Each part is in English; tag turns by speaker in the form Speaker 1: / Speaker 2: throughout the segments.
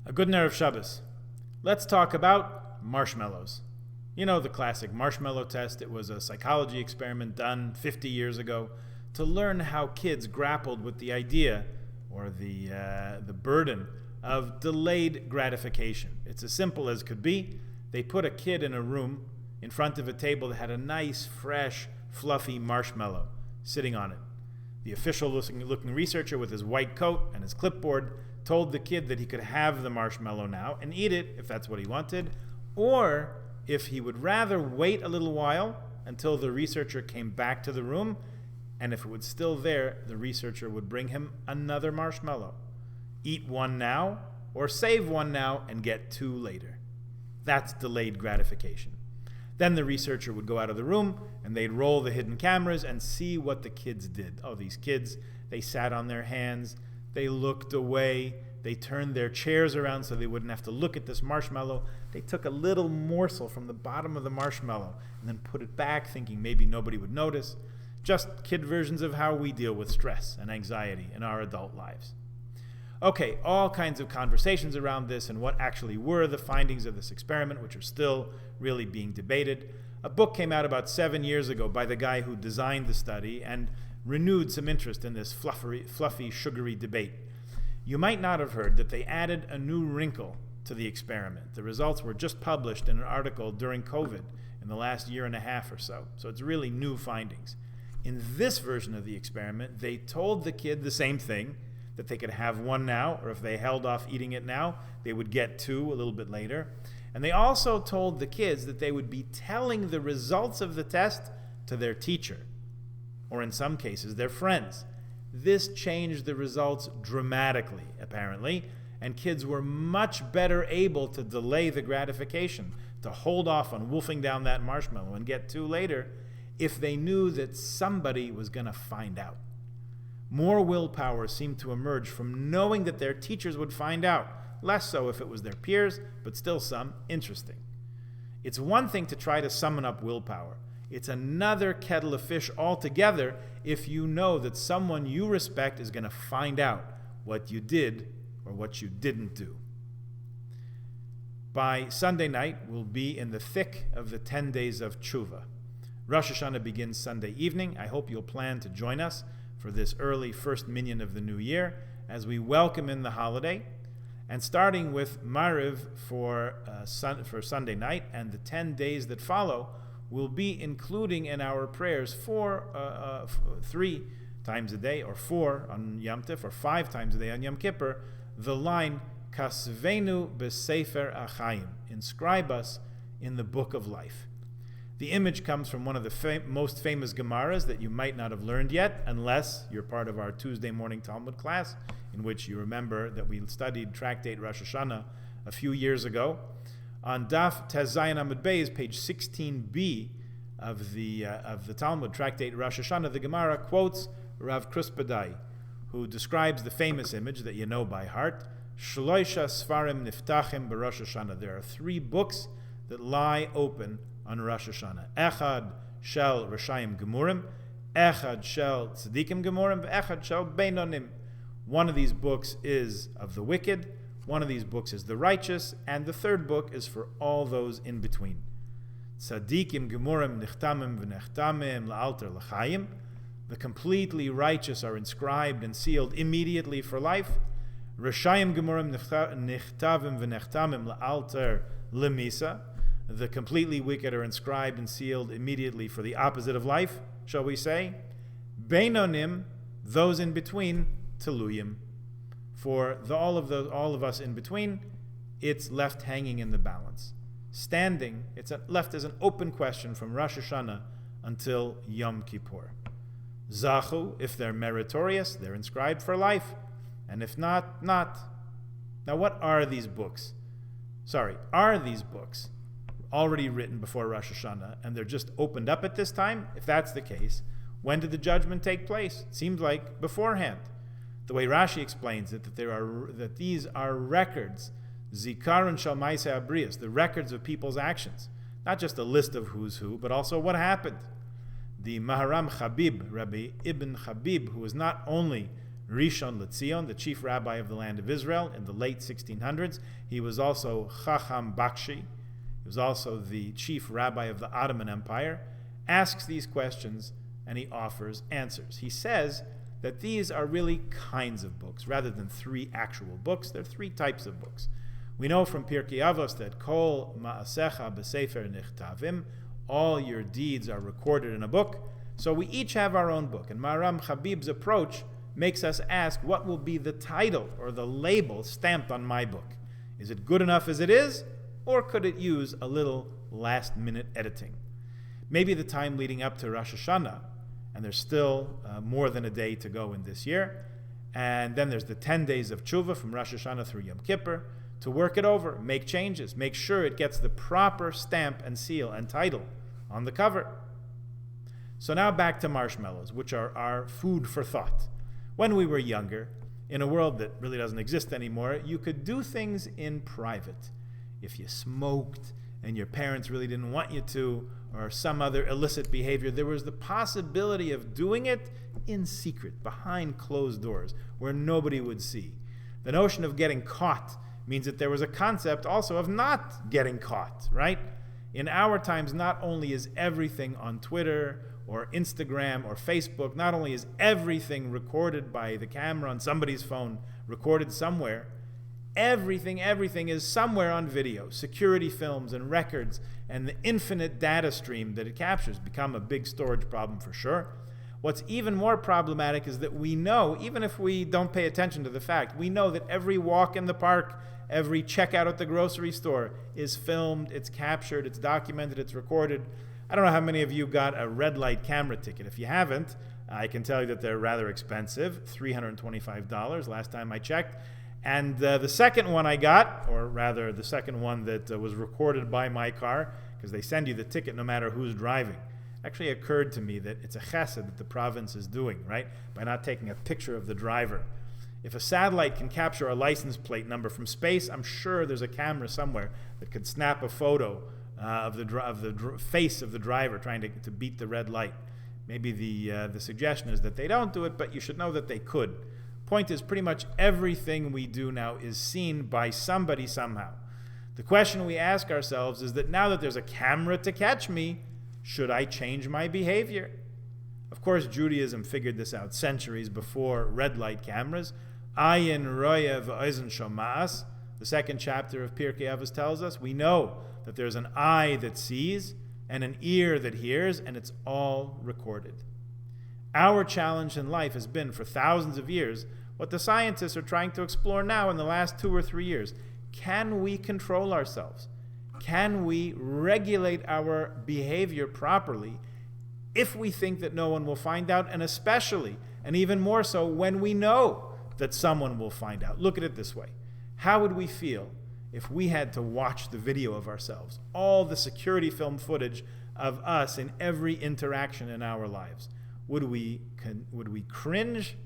Speaker 1: A good Erev Shabbos. Let's talk about marshmallows. You know the classic marshmallow test. It was a psychology experiment done 50 years ago to learn how kids grappled with the idea or the burden of delayed gratification. It's as simple as could be. They put a kid in a room in front of a table that had a nice, fresh, fluffy marshmallow sitting on it. The official-looking researcher with his white coat and his clipboard told the kid that he could have the marshmallow now and eat it if that's what he wanted, or if he would rather wait a little while until the researcher came back to the room, and if it was still there, the researcher would bring him another marshmallow. Eat one now, or save one now and get two later. That's delayed gratification. Then the researcher would go out of the room and they'd roll the hidden cameras and see what the kids did. Oh, these kids, they sat on their hands, they looked away, they turned their chairs around so they wouldn't have to look at this marshmallow. They took a little morsel from the bottom of the marshmallow and then put it back, thinking maybe nobody would notice. Just kid versions of how we deal with stress and anxiety in our adult lives. Okay, all kinds of conversations around this and what actually were the findings of this experiment, which are still really being debated. A book came out about 7 years ago by the guy who designed the study and renewed some interest in this fluffy, sugary debate. You might not have heard that they added a new wrinkle to the experiment. The results were just published in an article during COVID in the last year and a half or so. So it's really new findings. In this version of the experiment, they told the kid the same thing, that they could have one now, or if they held off eating it now, they would get two a little bit later. And they also told the kids that they would be telling the results of the test to their teacher, or in some cases, their friends. This changed the results dramatically, apparently, and kids were much better able to delay the gratification, to hold off on wolfing down that marshmallow and get two later, if they knew that somebody was going to find out. More willpower seemed to emerge from knowing that their teachers would find out, less so if it was their peers, but still some interesting. It's one thing to try to summon up willpower. It's another kettle of fish altogether if you know that someone you respect is going to find out what you did or what you didn't do. By Sunday night, we'll be in the thick of the 10 days of Tshuva. Rosh Hashanah begins Sunday evening. I hope you'll plan to join us for this early first minyan of the new year as we welcome in the holiday. And starting with Mariv for Sunday night and the 10 days that follow, we'll be including in our prayers 3 times a day, or 4 on Yom Tov, or 5 times a day on Yom Kippur, the line, Kasvenu b'Sefer Achayim, inscribe us in the book of life. The image comes from one of the most famous Gemaras that you might not have learned yet, unless you're part of our Tuesday morning Talmud class, in which you remember that we studied Tractate Rosh Hashanah a few years ago. On Daf Tez Zayin Amud Beis, page 16b of the Talmud Tractate Rosh Hashanah, the Gemara quotes Rav Kruspadai, who describes the famous image that you know by heart. Shloisha Sfarim Niftachim b'Rosh Hashanah. There are 3 books that lie open on Rosh Hashanah. Echad shel Rashayim Gemurim, Echad shel Tzadikim Gemurim, Echad shel Beinonim. One of these books is of the wicked, one of these books is the righteous, and the third book is for all those in between. Tzadikim Gemurim Nichtamim v'Nechtamim la'alter l'chaim. The completely righteous are inscribed and sealed immediately for life. Rashayim Gemurim Nichtavim v'Nechtamim la'alter l'misa. The completely wicked are inscribed and sealed immediately for the opposite of life, shall we say. Beinonim, those in between, teluyim. For all of us in between, it's left hanging in the balance. Standing, it's left as an open question from Rosh Hashanah until Yom Kippur. Zachu, if they're meritorious, they're inscribed for life, and if not, not. Now what are these books? Are these books already written before Rosh Hashanah, and they're just opened up at this time? If that's the case, when did the judgment take place? It seems like beforehand. The way Rashi explains it, that these are records, Zikaron Shal Maaseh Abrius, the records of people's actions, not just a list of who's who, but also what happened. The Maharam Chabib, Rabbi Ibn Chabib, who was not only Rishon LeZion, the chief rabbi of the land of Israel in the late 1600s. He was also Chacham Bakshi. He was also the chief rabbi of the Ottoman Empire. Asks these questions and he offers answers. He says that these are really kinds of books. Rather than 3 actual books, they're 3 types of books. We know from Pirkei Avos that Kol Ma'asecha B'Sefer Nitzavim, all your deeds are recorded in a book. So we each have our own book. And Maharam Chabib's approach makes us ask, what will be the title or the label stamped on my book? Is it good enough as it is, or could it use a little last-minute editing? Maybe the time leading up to Rosh Hashanah, and there's still more than a day to go in this year, and then there's the 10 days of tshuva from Rosh Hashanah through Yom Kippur, to work it over, make changes, make sure it gets the proper stamp and seal and title on the cover. So now back to marshmallows, which are our food for thought. When we were younger, in a world that really doesn't exist anymore, you could do things in private. If you smoked and your parents really didn't want you to, or some other illicit behavior, there was the possibility of doing it in secret, behind closed doors, where nobody would see. The notion of getting caught means that there was a concept also of not getting caught, right? In our times, not only is everything on Twitter or Instagram or Facebook, not only is everything recorded by the camera on somebody's phone, recorded somewhere, everything is somewhere on video. Security films and records and the infinite data stream that it captures become a big storage problem for sure. What's even more problematic is that we know, even if we don't pay attention to the fact, we know that every walk in the park, every checkout at the grocery store is filmed, it's captured, it's documented, it's recorded. I don't know how many of you got a red light camera ticket. If you haven't, I can tell you that they're rather expensive, $325 last time I checked. And the second one I got, or rather the second one that was recorded by my car, because they send you the ticket no matter who's driving, actually occurred to me that it's a chesed that the province is doing, right? By not taking a picture of the driver. If a satellite can capture a license plate number from space, I'm sure there's a camera somewhere that could snap a photo of the face of the driver trying to beat the red light. Maybe the suggestion is that they don't do it, but you should know that they could. Point is, pretty much everything we do now is seen by somebody somehow. The question we ask ourselves is that now that there's a camera to catch me, should I change my behavior? Of course, Judaism figured this out centuries before red light cameras. Ayin roya v'ozen shoma'as, the second chapter of Pirkei Avos tells us, we know that there's an eye that sees and an ear that hears, and it's all recorded. Our challenge in life has been for thousands of years what the scientists are trying to explore now in the last 2 or 3 years. Can we control ourselves? Can we regulate our behavior properly if we think that no one will find out, and especially, and even more so, when we know that someone will find out? Look at it this way. How would we feel if we had to watch the video of ourselves, all the security film footage of us in every interaction in our lives? Would we cringe,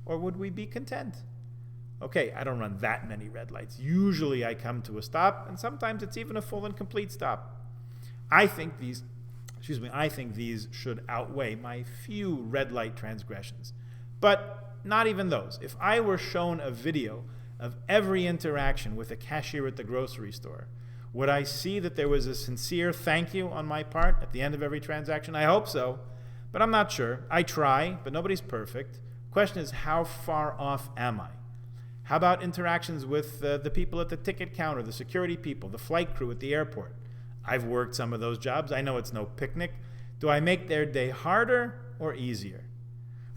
Speaker 1: or would we be content? Okay, I don't run that many red lights. Usually I come to a stop, and sometimes it's even a full and complete stop. I think these should outweigh my few red light transgressions. But not even those. If I were shown a video of every interaction with a cashier at the grocery store, would I see that there was a sincere thank you on my part at the end of every transaction? I hope so, but I'm not sure. I try, but nobody's perfect. Question is, how far off am I? How about interactions with the people at the ticket counter, the security people, the flight crew at the airport? I've worked some of those jobs. I know it's no picnic. Do I make their day harder or easier?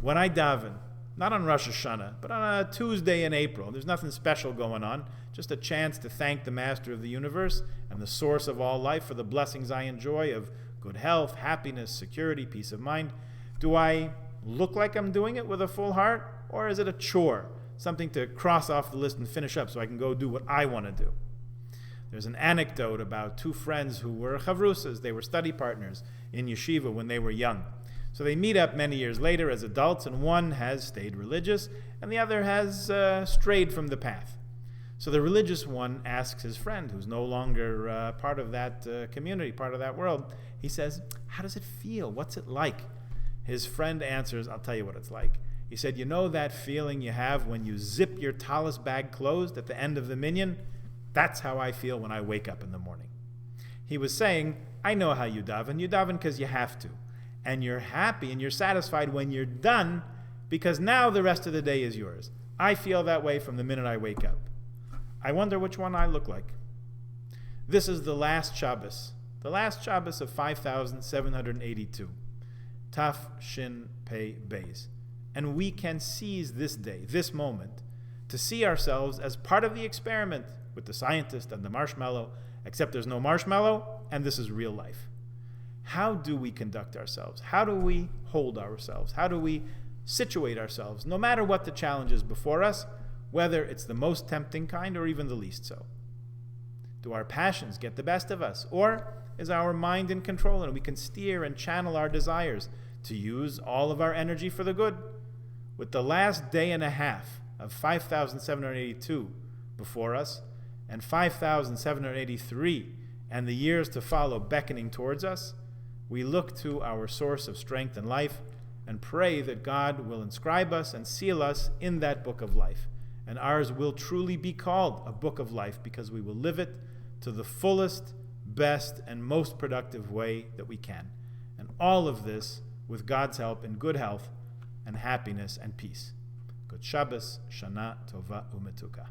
Speaker 1: When I daven, not on Rosh Hashanah, but on a Tuesday in April, there's nothing special going on, just a chance to thank the Master of the universe and the source of all life for the blessings I enjoy of good health, happiness, security, peace of mind. Do I look like I'm doing it with a full heart, or is it a chore, something to cross off the list and finish up so I can go do what I want to do? There's an anecdote about 2 friends who were chavrusas. They were study partners in yeshiva when they were young. So they meet up many years later as adults, and one has stayed religious, and the other has strayed from the path. So the religious one asks his friend, who's no longer part of that community, part of that world, he says, how does it feel? What's it like? His friend answers, I'll tell you what it's like. He said, you know that feeling you have when you zip your tallis bag closed at the end of the minyan? That's how I feel when I wake up in the morning. He was saying, I know how you daven. You daven because you have to. And you're happy and you're satisfied when you're done because now the rest of the day is yours. I feel that way from the minute I wake up. I wonder which one I look like. This is the last Shabbos of 5,782. Taf Shin Pei Beis. And we can seize this day, this moment, to see ourselves as part of the experiment with the scientist and the marshmallow, except there's no marshmallow, and this is real life. How do we conduct ourselves? How do we hold ourselves? How do we situate ourselves, no matter what the challenge is before us, whether it's the most tempting kind or even the least so? Do our passions get the best of us? Or is our mind in control and we can steer and channel our desires to use all of our energy for the good? With the last day and a half of 5,782 before us, and 5,783 and the years to follow beckoning towards us, we look to our source of strength and life and pray that God will inscribe us and seal us in that book of life. And ours will truly be called a book of life because we will live it to the fullest, best, and most productive way that we can. And all of this with God's help in good health and happiness and peace. Good Shabbos, Shana Tova Umetuka.